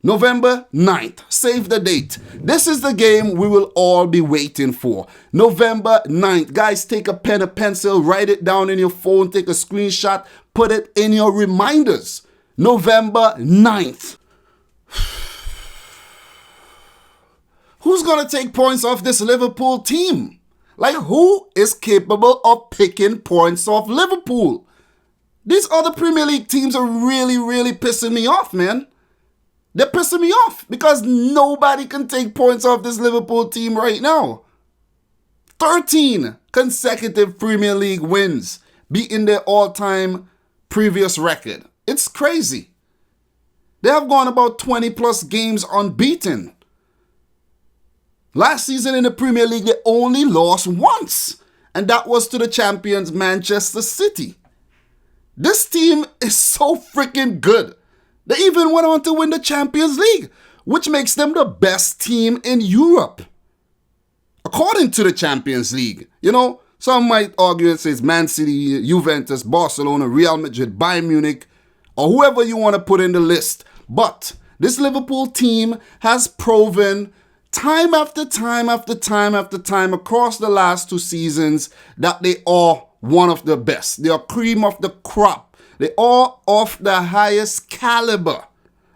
November 9th. Save the date. This is the game we will all be waiting for. November 9th. Guys, take a pen, a pencil, write it down in your phone, take a screenshot, put it in your reminders. November 9th. Who's going to take points off this Liverpool team? Like, who is capable of picking points off Liverpool? These other Premier League teams are really, really pissing me off, man. They're pissing me off because nobody can take points off this Liverpool team right now. 13 consecutive Premier League wins, beating their all-time previous record. It's crazy. They have gone about 20 plus games unbeaten. Last season in the Premier League, they only lost once, and that was to the champions Manchester City. This team is so freaking good. They even went on to win the Champions League, which makes them the best team in Europe. According to the Champions League, you know, some might argue and say it's Man City, Juventus, Barcelona, Real Madrid, Bayern Munich, or whoever you want to put in the list. But this Liverpool team has proven time after time after time after time across the last 2 seasons that they are one of the best. They are cream of the crop. They are of the highest caliber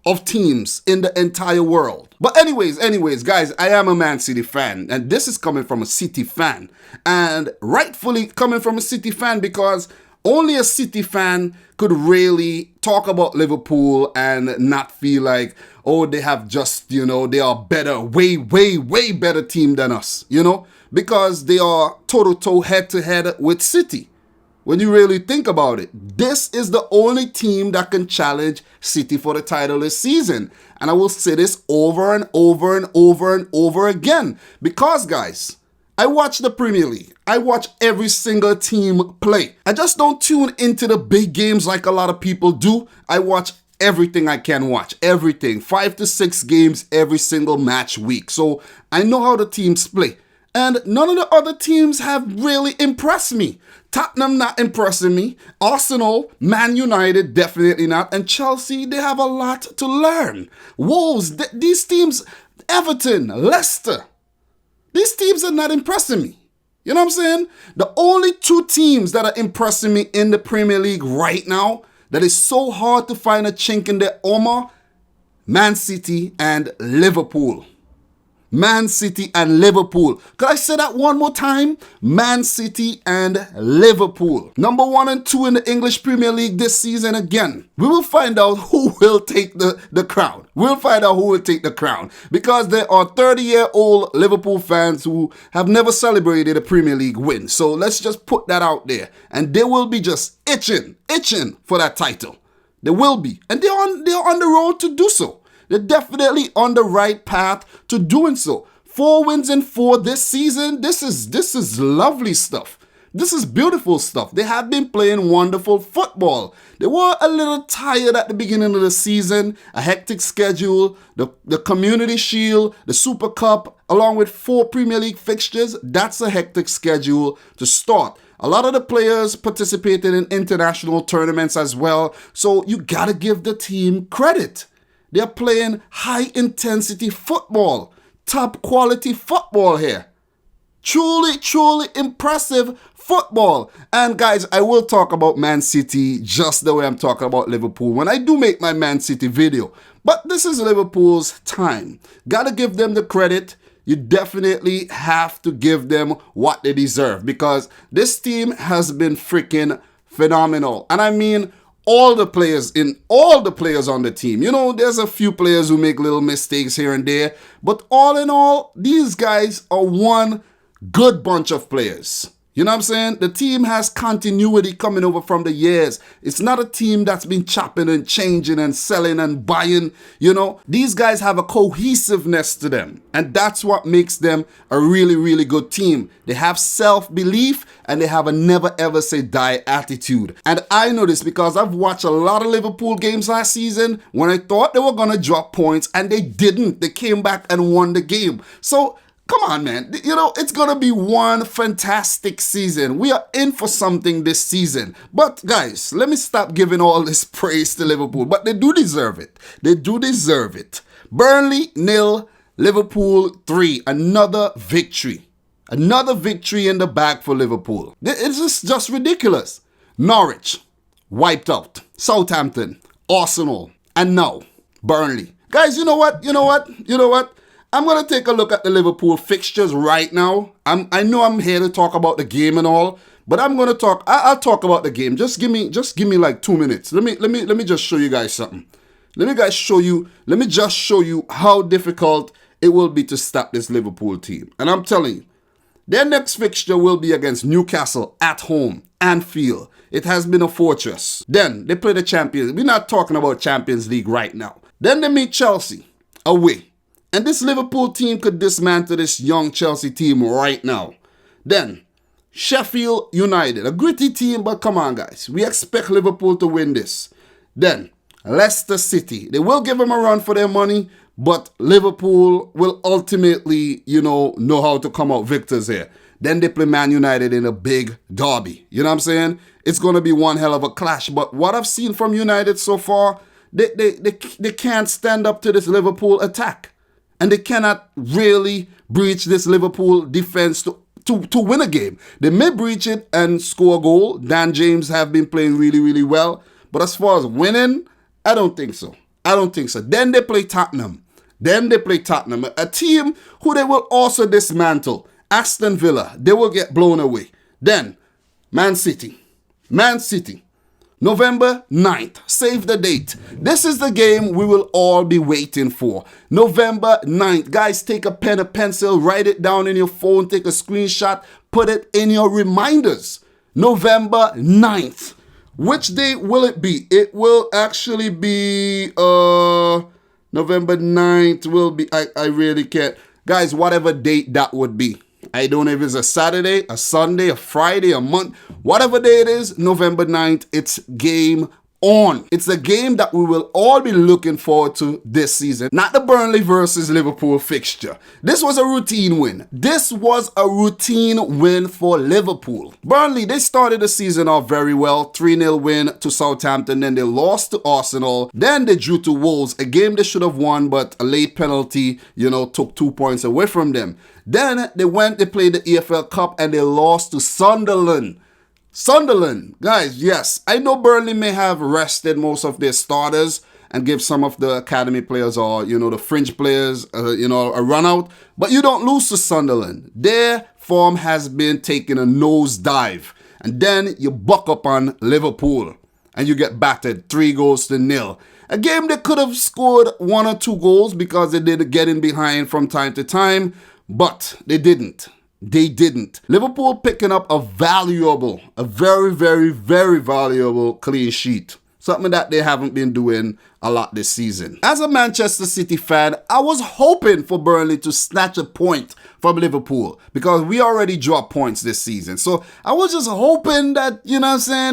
of teams in the entire world. But anyways, guys, I am a Man City fan, and this is coming from a City fan, and rightfully coming from a City fan because only a City fan could really talk about Liverpool and not feel like, oh, they have just, you know, they are better, way better team than us, you know, because they are toe-to-toe, head-to-head with City. When you really think about it, this is the only team that can challenge City for the title this season. And I will say this over and over and over and over again. Because, guys, I watch the Premier League. I watch every single team play. I just don't tune into the big games like a lot of people do. I watch everything I can watch. Everything. 5 to 6 games every single match week. So I know how the teams play. And none of the other teams have really impressed me. Tottenham not impressing me. Arsenal, Man United definitely not. And Chelsea, they have a lot to learn. Wolves, these teams, Everton, Leicester, these teams are not impressing me. You know what I'm saying? The only 2 teams that are impressing me in the Premier League right now, that is so hard to find a chink in their armor, Man City and Liverpool. Man City and Liverpool. Could I say that one more time? Man City and Liverpool. Number 1 and 2 in the English Premier League this season again. We will find out who will take the crown. We'll find out who will take the crown. Because there are 30-year-old Liverpool fans who have never celebrated a Premier League win. So let's just put that out there. And they will be just itching for that title. They will be. And they're on the road to do so. They're definitely on the right path to doing so. 4 wins in 4 this season. This is lovely stuff. This is beautiful stuff. They have been playing wonderful football. They were a little tired at the beginning of the season. A hectic schedule, the Community Shield, the Super Cup, along with 4 Premier League fixtures. That's a hectic schedule to start. A lot of the players participated in international tournaments as well. So you gotta give the team credit. They're playing high-intensity football, top-quality football here. Truly impressive football. And guys, I will talk about Man City just the way I'm talking about Liverpool when I do make my Man City video. But this is Liverpool's time. Gotta give them the credit. You definitely have to give them what they deserve because this team has been freaking phenomenal. And I mean, all the players on the team. You know, there's a few players who make little mistakes here and there, but all in all, these guys are one good bunch of players. You know what I'm saying? The team has continuity coming over from the years. It's not a team that's been chopping and changing and selling and buying. You know, these guys have a cohesiveness to them. And that's what makes them a really good team. They have self-belief and they have a never ever say die attitude. And I know this because I've watched a lot of Liverpool games last season when I thought they were going to drop points and they didn't. They came back and won the game. So come on, man. You know, it's going to be one fantastic season. We are in for something this season. But guys, let me stop giving all this praise to Liverpool. But they do deserve it. They do deserve it. Burnley 0, Liverpool 3. Another victory. Another victory in the bag for Liverpool. It's just ridiculous. Norwich, wiped out. Southampton, Arsenal, and now Burnley. Guys, you know what? I'm going to take a look at the Liverpool fixtures right now. I know I'm here to talk about the game and all, but I'm going to talk, I'll talk about the game. Just give me like 2 minutes. Let me just show you guys something. Let me just show you how difficult it will be to stop this Liverpool team. And I'm telling you, their next fixture will be against Newcastle at home, Anfield. It has been a fortress. Then they play the Champions. We're not talking about Champions League right now. Then they meet Chelsea away. And this Liverpool team could dismantle this young Chelsea team right now. Then Sheffield United, a gritty team, but come on guys. We expect Liverpool to win this. Then Leicester City. They will give them a run for their money, but Liverpool will ultimately, know how to come out victors here. Then they play Man United in a big derby. You know what I'm saying? It's going to be one hell of a clash. But what I've seen from United so far, they can't stand up to this Liverpool attack. And they cannot really breach this Liverpool defense to win a game. They may breach it and score a goal. Dan James have been playing really, really well. But as far as winning, I don't think so. Then they play Tottenham. A team who they will also dismantle. Aston Villa, they will get blown away. Then, Man City. November 9th. Save the date. This is the game we will all be waiting for. November 9th. Guys, take a pen, a pencil, write it down in your phone, take a screenshot, put it in your reminders. November 9th. Which day will it be? It will actually be, November 9th will be, I really can't. Guys, whatever date that would be. I don't know if it's a Saturday, a Sunday, a Friday, a month. Whatever day it is, November 9th, it's game on. It's a game that we will all be looking forward to this season. Not the Burnley versus Liverpool fixture. This was a routine win. For Liverpool. Burnley, they started the season off very well. 3-0 win to Southampton. Then they lost to Arsenal. Then they drew to Wolves. A game they should have won, but a late penalty, took 2 points away from them. Then they played the EFL Cup and they lost to Sunderland. Guys, yes, I know Burnley may have rested most of their starters and give some of the academy players or, the fringe players, a run out. But you don't lose to Sunderland. Their form has been taking a nosedive. And then you buck up on Liverpool and you get battered 3-0. A game they could have scored 1 or 2 goals because they did get in behind from time to time, but they didn't. Liverpool picking up a very, very, very valuable clean sheet. Something that they haven't been doing a lot this season. As a Manchester City fan, I was hoping for Burnley to snatch a point from Liverpool because we already dropped points this season. So I was just hoping that,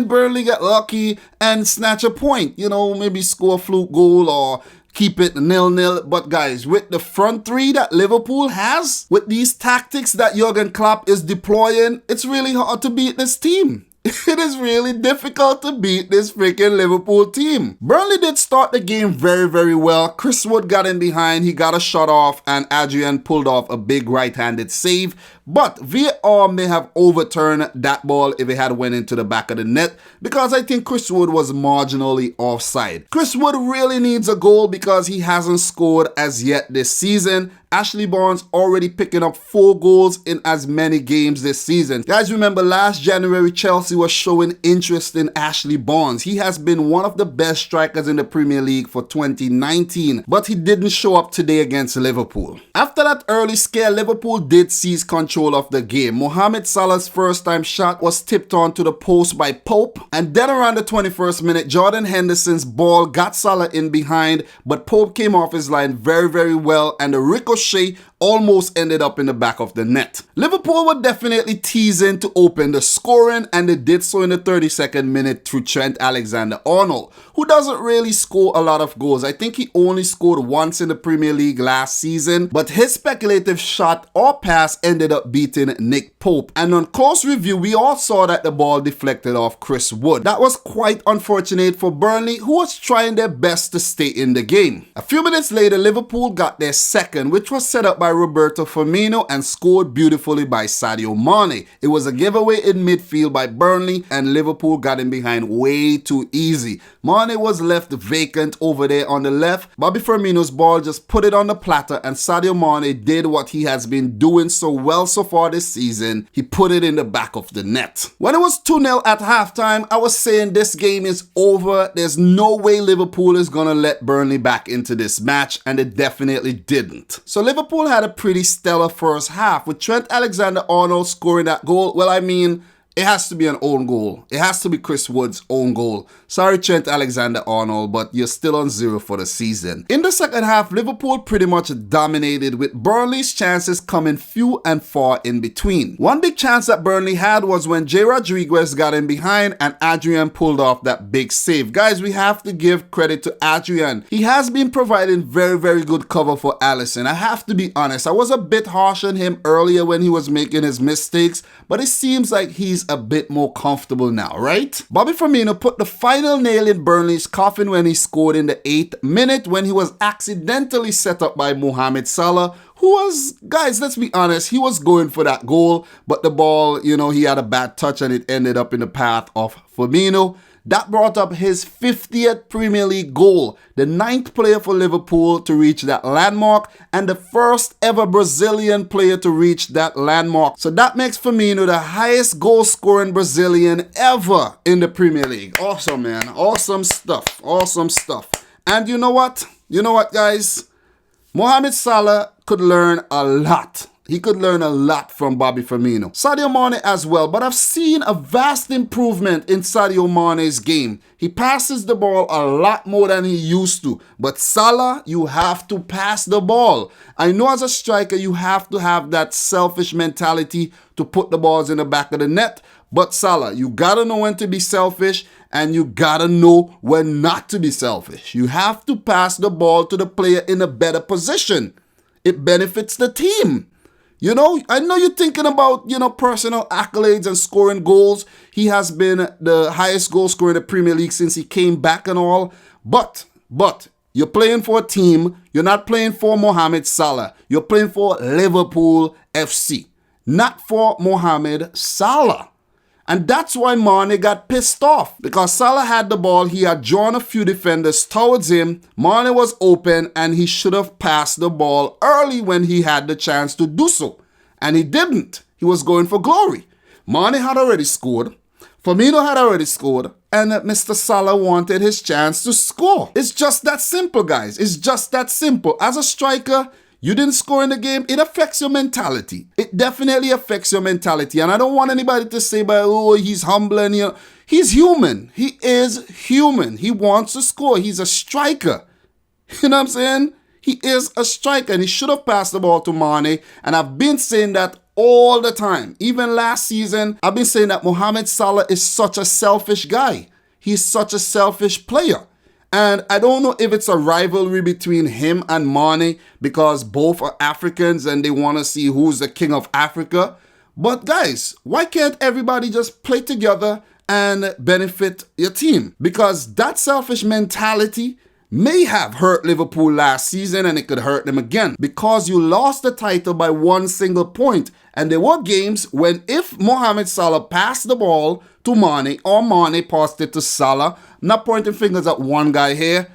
Burnley get lucky and snatch a point. Maybe score a fluke goal or keep it 0-0. But guys, with the front three that Liverpool has, with these tactics that Jurgen Klopp is deploying, it's really hard to beat this team. It is really difficult to beat this freaking Liverpool team. Burnley did start the game very, very well. Chris Wood got in behind. He got a shot off and Adrian pulled off a big right-handed save. But VAR may have overturned that ball if it had went into the back of the net because I think Chris Wood was marginally offside. Chris Wood really needs a goal because he hasn't scored as yet this season. Ashley Barnes already picking up 4 goals in as many games this season. Guys, remember last January, Chelsea was showing interest in Ashley Barnes. He has been one of the best strikers in the Premier League for 2019, but he didn't show up today against Liverpool. After that early scare, Liverpool did seize control of the game. Mohamed Salah's first time shot was tipped onto the post by Pope, and then around the 21st minute, Jordan Henderson's ball got Salah in behind, but Pope came off his line very, very well, and the ricochet almost ended up in the back of the net. Liverpool were definitely teasing to open the scoring, and they did so in the 32nd minute through Trent Alexander-Arnold, who doesn't really score a lot of goals. I think he only scored once in the Premier League last season, but his speculative shot or pass ended up beating Nick Pope. And on close review, we all saw that the ball deflected off Chris Wood. That was quite unfortunate for Burnley, who was trying their best to stay in the game. A few minutes later, Liverpool got their second, which was set up by Roberto Firmino and scored beautifully by Sadio Mané. It was a giveaway in midfield by Burnley, and Liverpool got in behind way too easy. Mané was left vacant over there on the left. Bobby Firmino's ball just put it on the platter, and Sadio Mané did what he has been doing so well so far this season. He put it in the back of the net. When it was 2-0 at halftime, I was saying this game is over. There's no way Liverpool is going to let Burnley back into this match, and they definitely didn't. So Liverpool had a pretty stellar first half, with Trent Alexander-Arnold scoring that goal. Well, I mean, it has to be an own goal. It has to be Chris Wood's own goal. Sorry, Trent Alexander-Arnold, but you're still on 0 for the season. In the second half, Liverpool pretty much dominated, with Burnley's chances coming few and far in between. One big chance that Burnley had was when Jay Rodriguez got in behind and Adrian pulled off that big save. Guys, we have to give credit to Adrian. He has been providing very, very good cover for Alisson. I have to be honest, I was a bit harsh on him earlier when he was making his mistakes, but it seems like he's a bit more comfortable now, right? Bobby Firmino put the final nail in Burnley's coffin when he scored in the 8th minute, when he was accidentally set up by Mohamed Salah, who was, guys, let's be honest, he was going for that goal, but the ball, you know, he had a bad touch and it ended up in the path of Firmino. That brought up his 50th Premier League goal, the 9th player for Liverpool to reach that landmark, and the first ever Brazilian player to reach that landmark. So that makes Firmino the highest goal-scoring Brazilian ever in the Premier League. Awesome, man. Awesome stuff. Awesome stuff. And you know what? You know what, guys? Mohamed Salah could learn a lot. He could learn a lot from Bobby Firmino. Sadio Mané as well, but I've seen a vast improvement in Sadio Mané's game. He passes the ball a lot more than he used to. But Salah, you have to pass the ball. I know as a striker, you have to have that selfish mentality to put the balls in the back of the net. But Salah, you gotta know when to be selfish, and you gotta know when not to be selfish. You have to pass the ball to the player in a better position. It benefits the team. You know, I know you're thinking about, you know, personal accolades and scoring goals. He has been the highest goal scorer in the Premier League since he came back and all. But you're playing for a team. You're not playing for Mohamed Salah. You're playing for Liverpool FC, not for Mohamed Salah. And that's why Mané got pissed off, because Salah had the ball, he had drawn a few defenders towards him, Mané was open, and he should have passed the ball early when he had the chance to do so. And he didn't. He was going for glory. Mané had already scored, Firmino had already scored, and Mr. Salah wanted his chance to score. It's just that simple, guys. It's just that simple. As a striker, you didn't score in the game, it affects your mentality. It definitely affects your mentality. And I don't want anybody to say, oh, he's humble and, you know, he's human. He is human. He wants to score. He's a striker. You know what I'm saying? He is a striker, and he should have passed the ball to Mané. And I've been saying that all the time. Even last season, I've been saying that Mohamed Salah is such a selfish guy. He's such a selfish player. And I don't know if it's a rivalry between him and Mané, because both are Africans and they want to see who's the king of Africa. But guys, why can't everybody just play together and benefit your team? Because that selfish mentality may have hurt Liverpool last season, and it could hurt them again, because you lost the title by one single point. And there were games when if Mohamed Salah passed the ball to Mané or Mané passed it to Salah, I'm not pointing fingers at one guy here,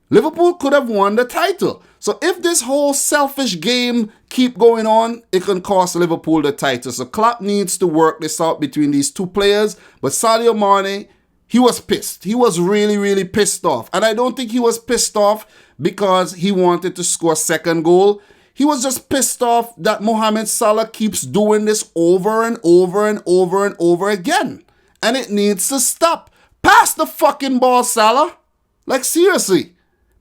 Liverpool could have won the title. So if this whole selfish game keep going on, it can cost Liverpool the title. So Klopp needs to work this out between these two players. But Sadio Mané, he was pissed. He was really, really pissed off. And I don't think he was pissed off because he wanted to score a second goal. He was just pissed off that Mohamed Salah keeps doing this over and over and over and over again. And it needs to stop. Pass the fucking ball, Salah. Like, seriously.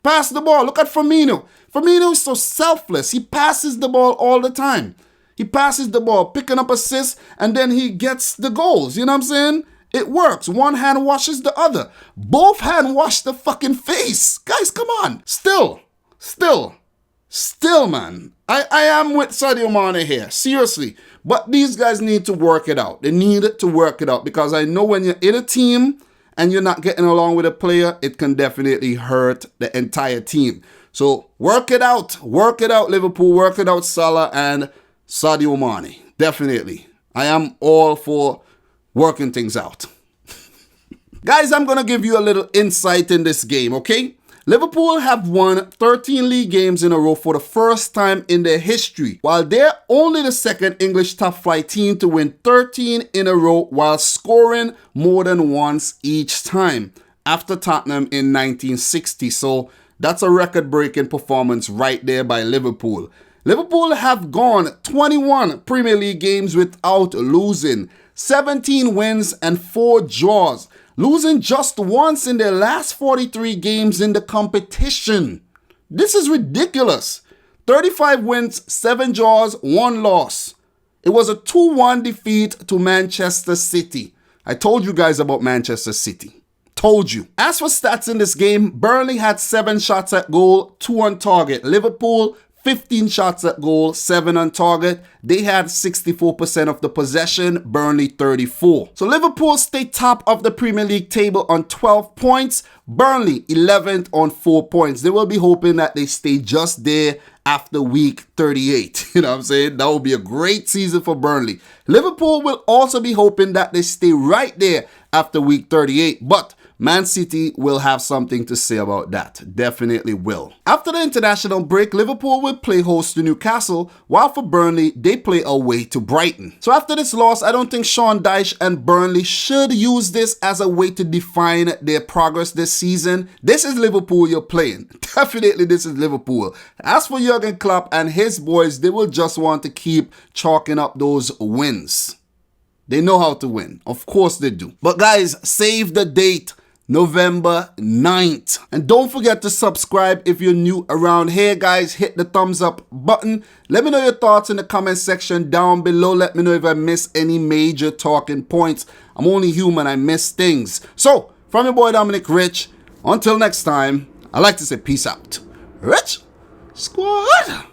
Pass the ball. Look at Firmino. Firmino is so selfless. He passes the ball all the time. He passes the ball, picking up assists, and then he gets the goals. You know what I'm saying? It works. One hand washes the other. Both hand wash the fucking face. Guys, come on. Still, man. I am with Sadio Mané here. Seriously. But these guys need to work it out. They need to work it out because I know when you're in a team and you're not getting along with a player, it can definitely hurt the entire team. So work it out. Work it out, Liverpool. Work it out, Salah and Sadio Mané. Definitely. I am all for working things out. Guys, I'm going to give you a little insight in this game, okay? Liverpool have won 13 league games in a row for the first time in their history, while they're only the second English top flight team to win 13 in a row while scoring more than once each time, after Tottenham in 1960. So that's a record-breaking performance right there by Liverpool. Liverpool have gone 21 Premier League games without losing, 17 wins and 4 draws, losing just once in their last 43 games in the competition. This is ridiculous. 35 wins, 7 draws, 1 loss. It was a 2-1 defeat to Manchester City. I told you guys about Manchester City. Told you. As for stats in this game, Burnley had 7 shots at goal, 2 on target. Liverpool, 15 shots at goal, 7 on target. They had 64% of the possession, Burnley 34. So Liverpool stay top of the Premier League table on 12 points, Burnley 11th on 4 points. They will be hoping that they stay just there after week 38. You know what I'm saying? That will be a great season for Burnley. Liverpool will also be hoping that they stay right there after week 38, but Man City will have something to say about that. Definitely will. After the international break, Liverpool will play host to Newcastle, while for Burnley, they play away to Brighton. So after this loss, I don't think Sean Dyche and Burnley should use this as a way to define their progress this season. This is Liverpool you're playing. Definitely this is Liverpool. As for Jurgen Klopp and his boys, they will just want to keep chalking up those wins. They know how to win. Of course they do. But guys, save the date. November 9th. And don't forget to subscribe if you're new around here, guys. Hit the thumbs up button. Let me know your thoughts in the comment section down below. Let me know if I miss any major talking points. I'm only human. I miss things. So, from your boy Dominic Rich, until next time, I like to say peace out. Rich Squad!